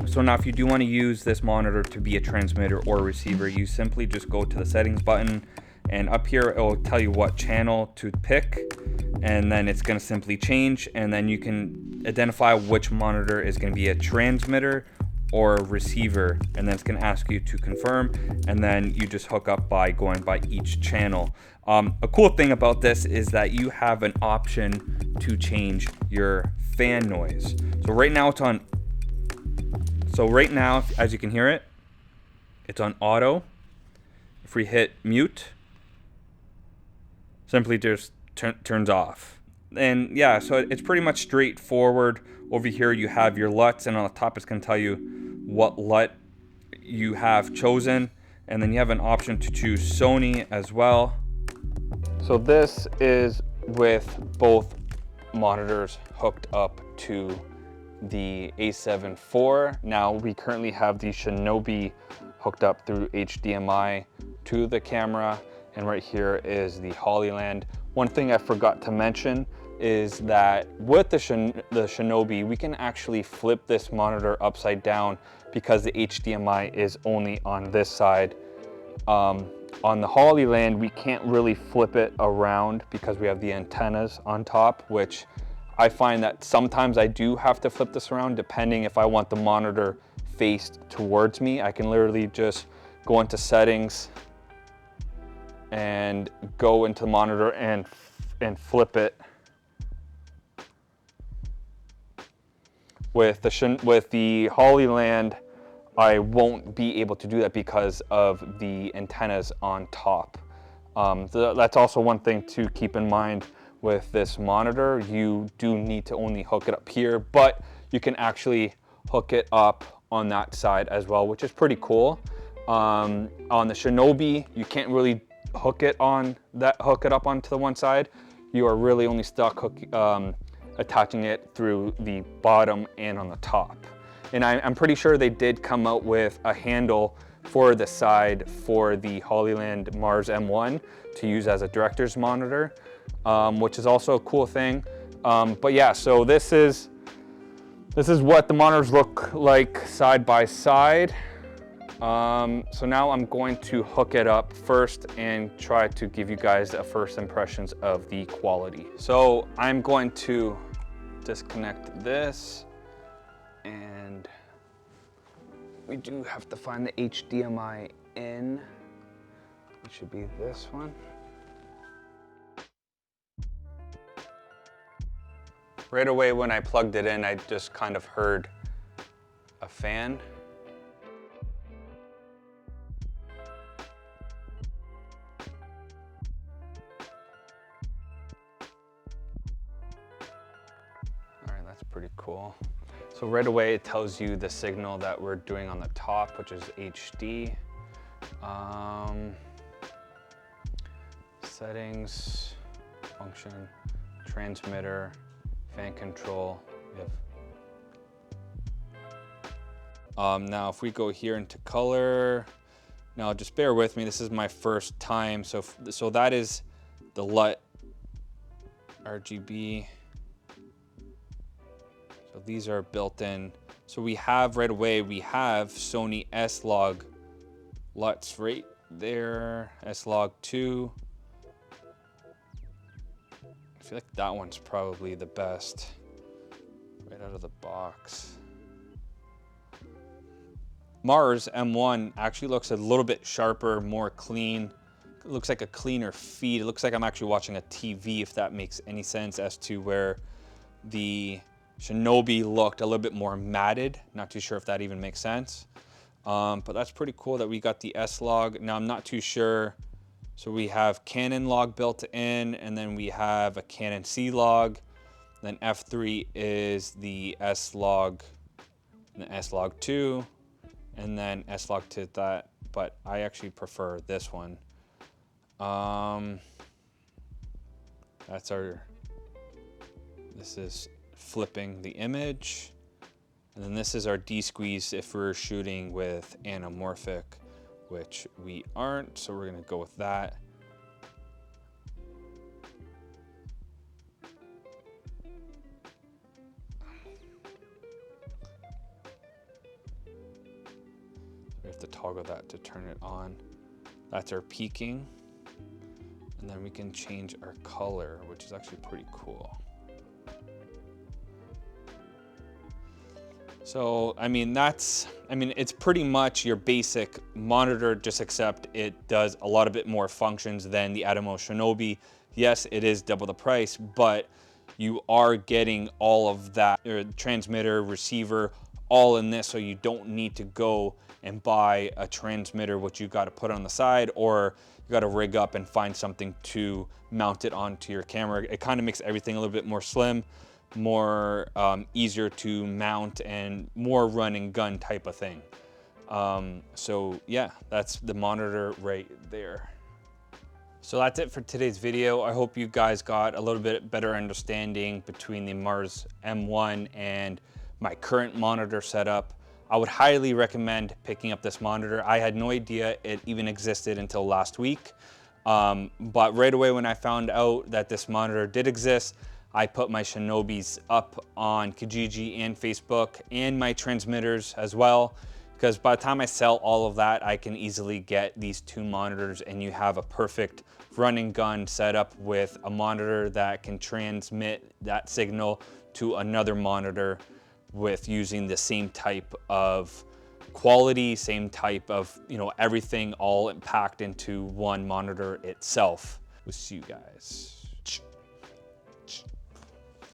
So now if you do want to use this monitor to be a transmitter or a receiver, you simply just go to the settings button, and up here it will tell you what channel to pick, and then it's going to simply change, and then you can identify which monitor is going to be a transmitter or receiver, and then it's going to ask you to confirm, and then you just hook up by going by each channel. A cool thing about this is that you have an option to change your fan noise. So right now it's on, as you can hear it, it's on auto. If we hit mute, simply just turns off. And yeah, so it's pretty much straightforward. Over here you have your LUTs, and on the top it's going to tell you what LUT you have chosen, and then you have an option to choose Sony as well. So this is with both monitors hooked up to the A7 IV. Now we currently have the Shinobi hooked up through HDMI to the camera, and right here is the Hollyland. One thing I forgot to mention is that with the Shinobi, we can actually flip this monitor upside down because the HDMI is only on this side. On the Hollyland, we can't really flip it around because we have the antennas on top, which I find that sometimes I do have to flip this around depending if I want the monitor faced towards me. I can literally just go into settings and go into the monitor and flip it. With the Hollyland, I won't be able to do that because of the antennas on top. That's also one thing to keep in mind with this monitor. You do need to only hook it up here, but you can actually hook it up on that side as well, which is pretty cool. On the Shinobi, you can't really hook it up onto the one side. You are really only stuck attaching it through the bottom and on the top. And I'm pretty sure they did come out with a handle for the side for the Hollyland Mars M1 to use as a director's monitor, which is also a cool thing. But yeah, so this is what the monitors look like side by side. So now I'm going to hook it up first and try to give you guys a first impressions of the quality. So I'm going to disconnect this, and we do have to find the HDMI in, which should be this one. Right away when I plugged it in, I just kind of heard a fan. Pretty cool. So right away it tells you the signal that we're doing on the top, which is HD. Settings, function, transmitter, fan control. Now if we go here into color, now just bear with me, this is my first time. So that is the LUT RGB. So these are built in. So we have right away, we have Sony S-Log LUTs right there, S-Log 2. I feel like that one's probably the best right out of the box. Mars M1 actually looks a little bit sharper, more clean. It looks like a cleaner feed. It looks like I'm actually watching a TV, if that makes any sense, as to where the Shinobi looked a little bit more matted. Not too sure if that even makes sense. But that's pretty cool that we got the S-Log. Now I'm not too sure. So we have Canon log built in, and then we have a Canon C log. Then F3 is the S-Log, and the S-Log 2, and then S-Log to that. But I actually prefer this one. This is flipping the image, and then this is our D-squeeze if we're shooting with anamorphic, which we aren't, so we're gonna go with that. have to toggle that to turn it on. That's our peaking. And then we can change our color, which is actually pretty cool. So, I mean, it's pretty much your basic monitor, just except it does a lot of bit more functions than the Atmos Shinobi. Yes, it is double the price, but you are getting all of that, transmitter, receiver, all in this, so you don't need to go and buy a transmitter, which you got to put on the side, or you got to rig up and find something to mount it onto your camera. It kind of makes everything a little bit more slim, more easier to mount, and more run and gun type of thing. So yeah, that's the monitor right there. So that's it for today's video. I hope you guys got a little bit better understanding between the Mars M1 and my current monitor setup. I would highly recommend picking up this monitor. I had no idea it even existed until last week. But right away when I found out that this monitor did exist, I put my Shinobis up on Kijiji and Facebook, and my transmitters as well, because by the time I sell all of that, I can easily get these 2 monitors, and you have a perfect run and gun setup with a monitor that can transmit that signal to another monitor with using the same type of quality, same type of, everything all packed into one monitor itself. We'll see you guys.